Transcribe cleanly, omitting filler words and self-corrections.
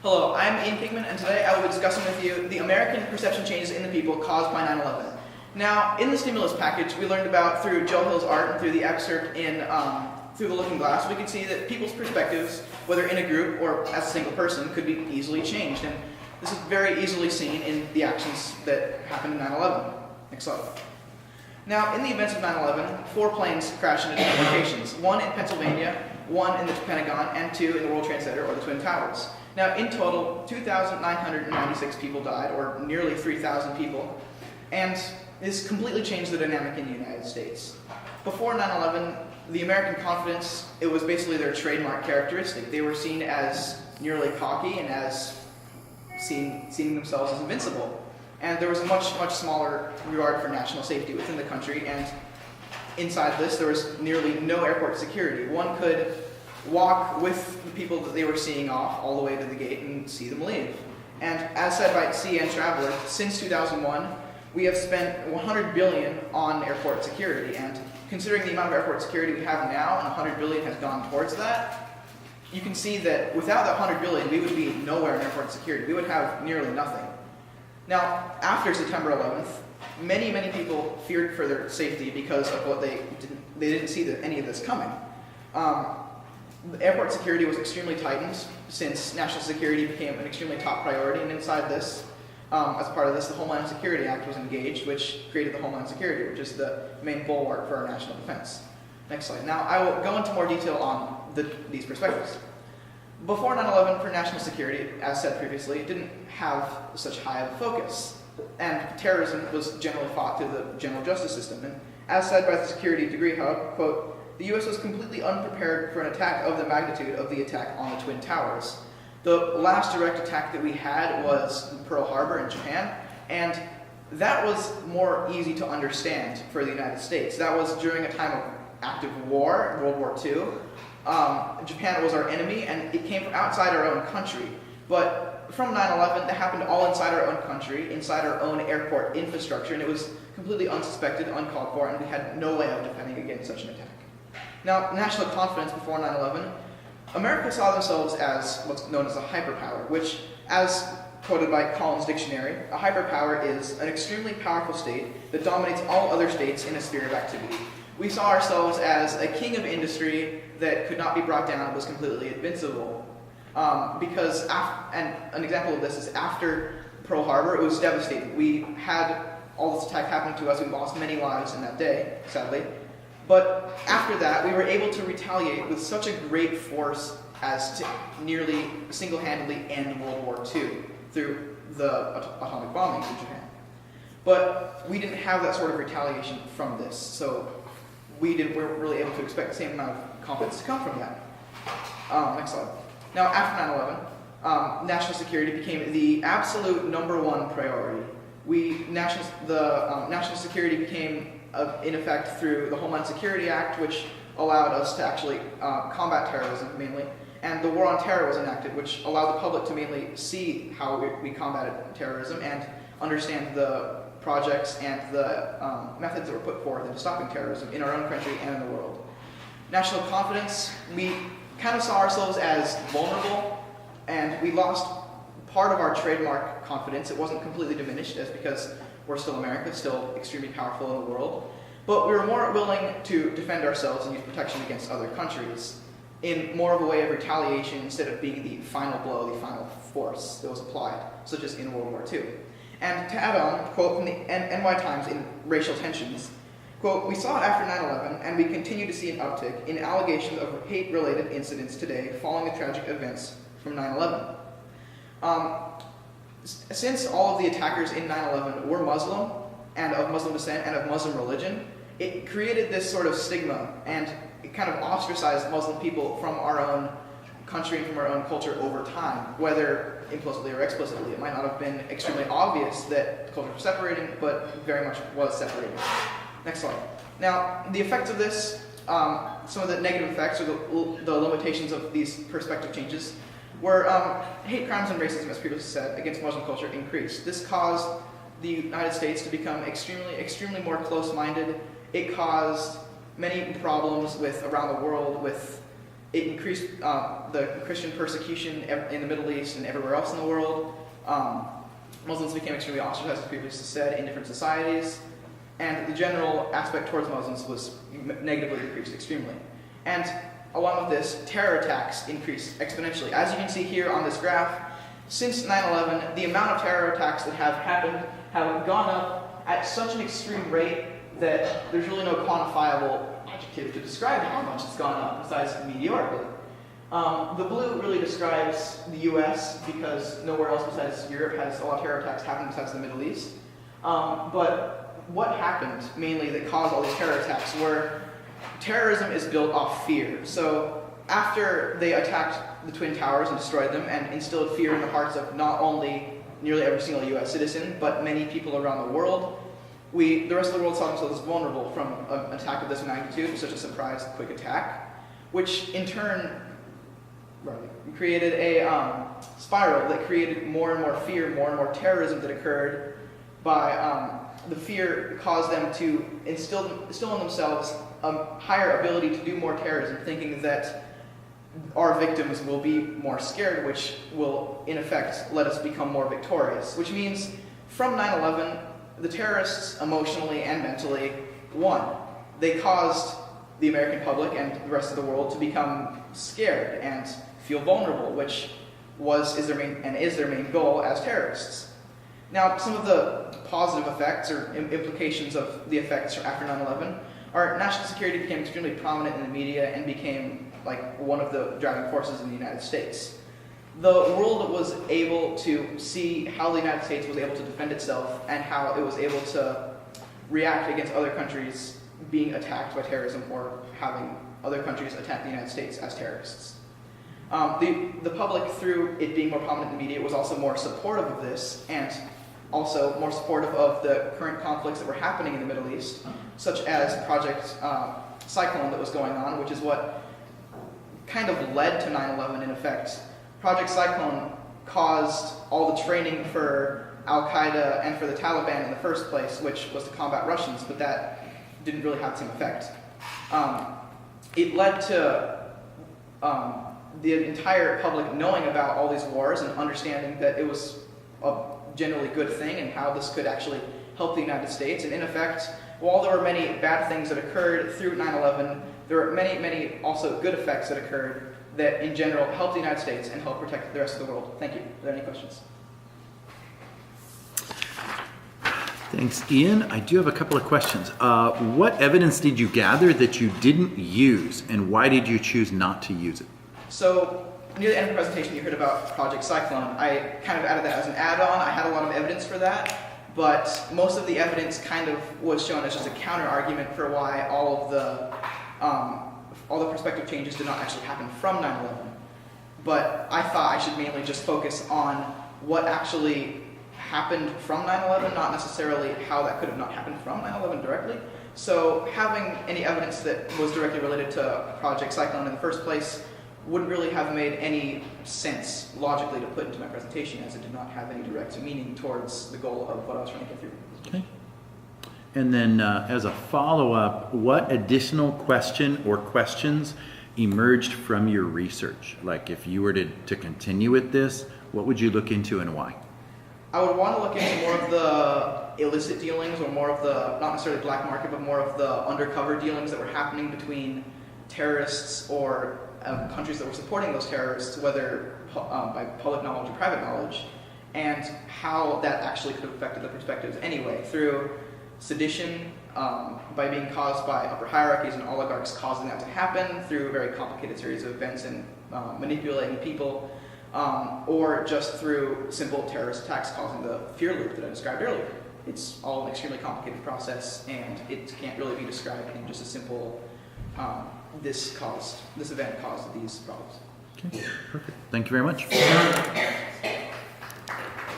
Hello, I'm Ian IMP, and today I will be discussing with you the American perception changes in the people caused by 9/11. Now, in the stimulus package, we learned about, through Joe Hill's art and through the excerpt in Through the Looking Glass, we could see that people's perspectives, whether in a group or as a single person, could be easily changed. And this is very easily seen in the actions that happened in 9/11. Next slide. Now, in the events of 9/11, 4 planes crashed into different locations. 1 in Pennsylvania, 1 in the Pentagon, and 2 in the World Trade Center, or the Twin Towers. Now, in total, 2,996 people died, or nearly 3,000 people, and this completely changed the dynamic in the United States. Before 9/11, the American confidence, it was basically their trademark characteristic. They were seen as nearly cocky and as seeing themselves as invincible. And there was a much smaller regard for national safety within the country, and inside this, there was nearly no airport security. One could walk with the people that they were seeing off all the way to the gate and see them leave. And as said by CN Traveler, since 2001, we have spent $100 billion on airport security. And considering the amount of airport security we have now, and $100 billion has gone towards that, you can see that without that $100 billion, we would be nowhere in airport security. We would have nearly nothing. Now, after September 11th, many people feared for their safety because of what they didn't see any of this coming. Airport security was extremely tightened since national security became an extremely top priority, and inside this, as part of this, the Homeland Security Act was engaged, which created the Homeland Security, which is the main bulwark for our national defense. Next slide. Now, I will go into more detail on these perspectives. Before 9/11, for national security, as said previously, it didn't have such high of a focus, and terrorism was generally fought through the general justice system. And as said by the Security Degree Hub, quote, "The U.S. was completely unprepared for an attack of the magnitude of the attack on the Twin Towers. The last direct attack that we had was Pearl Harbor in Japan, and that was more easy to understand for the United States. That was during a time of active war, World War II. Japan was our enemy, and it came from outside our own country. But from 9/11, that happened all inside our own country, inside our own airport infrastructure, and it was completely unsuspected, uncalled for, and we had no way of defending against such an attack." Now, national confidence before 9/11, America saw themselves as what's known as a hyperpower, which, as quoted by Collins Dictionary, a hyperpower is an extremely powerful state that dominates all other states in a sphere of activity. We saw ourselves as a king of industry that could not be brought down and was completely invincible. And an example of this is after Pearl Harbor, it was devastating. We had all this attack happening to us. We lost many lives in that day, sadly. But after that, we were able to retaliate with such a great force as to nearly single-handedly end World War II through the atomic bombing in Japan. But we didn't have that sort of retaliation from this, so we weren't really able to expect the same amount of confidence to come from that. Next slide. Now, after 9/11, national security became the absolute #1 priority. National security became in effect through the Homeland Security Act, which allowed us to actually combat terrorism mainly, and the War on Terror was enacted, which allowed the public to mainly see how we combated terrorism and understand the projects and the methods that were put forth into stopping terrorism in our own country and in the world. National confidence, we kind of saw ourselves as vulnerable, and we lost part of our trademark confidence. It wasn't completely diminished, as because we're still America, still extremely powerful in the world, but we were more willing to defend ourselves and use protection against other countries in more of a way of retaliation instead of being the final blow, the final force that was applied, such as in World War II. And to add on, quote from the NY Times in racial tensions, quote, "We saw it after 9/11, and we continue to see an uptick in allegations of hate-related incidents today following the tragic events from 9/11. Since all of the attackers in 9/11 were Muslim, and of Muslim descent, and of Muslim religion, it created this sort of stigma, and it kind of ostracized Muslim people from our own country and from our own culture over time, whether implicitly or explicitly. It might not have been extremely obvious that cultures were separating, but very much was separating." Next slide. Now, the effects of this, some of the negative effects or the limitations of these perspective changes were hate crimes and racism, as previously said, against Muslim culture increased. This caused the United States to become extremely more close-minded. It caused many problems around the world with It increased the Christian persecution in the Middle East and everywhere else in the world. Muslims became extremely ostracized, as previously said, in different societies, and the general aspect towards Muslims was negatively decreased extremely. And along with this, terror attacks increased exponentially. As you can see here on this graph, since 9/11, the amount of terror attacks that have happened have gone up at such an extreme rate that there's really no quantifiable adjective to describe how much it's gone up besides meteorically. The blue really describes the US because nowhere else besides Europe has a lot of terror attacks happening besides the Middle East. But what happened mainly that caused all these terror attacks were terrorism is built off fear. So after they attacked the Twin Towers and destroyed them and instilled fear in the hearts of not only nearly every single US citizen, but many people around the world, the rest of the world saw themselves as vulnerable from an attack of this magnitude, such a surprise, quick attack, which in turn created a spiral that created more and more fear, more and more terrorism that occurred by the fear caused them to instill in themselves a higher ability to do more terrorism, thinking that our victims will be more scared, which will, in effect, let us become more victorious. Which means, from 9/11, the terrorists, emotionally and mentally, won. They caused the American public and the rest of the world to become scared and feel vulnerable, which is their main goal as terrorists. Now, some of the positive effects or implications of the effects after 9/11 are national security became extremely prominent in the media and became like one of the driving forces in the United States. The world was able to see how the United States was able to defend itself and how it was able to react against other countries being attacked by terrorism or having other countries attack the United States as terrorists. The public, through it being more prominent in the media, was also more supportive of this and also more supportive of the current conflicts that were happening in the Middle East, such as Project Cyclone that was going on, which is what kind of led to 9/11 in effect. Project Cyclone caused all the training for Al-Qaeda and for the Taliban in the first place, which was to combat Russians, but that didn't really have the same effect. It led to the entire public knowing about all these wars and understanding that it was a generally good thing and how this could actually help the United States. And in effect, while there were many bad things that occurred through 9/11, there were many, many also good effects that occurred that in general helped the United States and helped protect the rest of the world. Thank you. Are there any questions? Thanks, Ian. I do have a couple of questions. What evidence did you gather that you didn't use, and why did you choose not to use it? So, near the end of the presentation, you heard about Project Cyclone. I kind of added that as an add-on. I had a lot of evidence for that, but most of the evidence kind of was shown as just a counter-argument for why all of the prospective changes did not actually happen from 9/11. But I thought I should mainly just focus on what actually happened from 9/11, not necessarily how that could have not happened from 9/11 directly. So having any evidence that was directly related to Project Cyclone in the first place wouldn't really have made any sense logically to put into my presentation, as it did not have any direct meaning towards the goal of what I was trying to get through. Okay. And then as a follow-up, what additional question or questions emerged from your research? Like if you were to continue with this, what would you look into and why? I would want to look into more of the illicit dealings, or more of the, not necessarily black market, but more of the undercover dealings that were happening between terrorists or countries that were supporting those terrorists, whether by public knowledge or private knowledge, and how that actually could have affected the perspectives anyway, through sedition, by being caused by upper hierarchies and oligarchs causing that to happen, through a very complicated series of events and manipulating people, or just through simple terrorist attacks causing the fear loop that I described earlier. It's all an extremely complicated process, and it can't really be described in just a simple this event caused these problems. Okay, perfect. Thank you very much.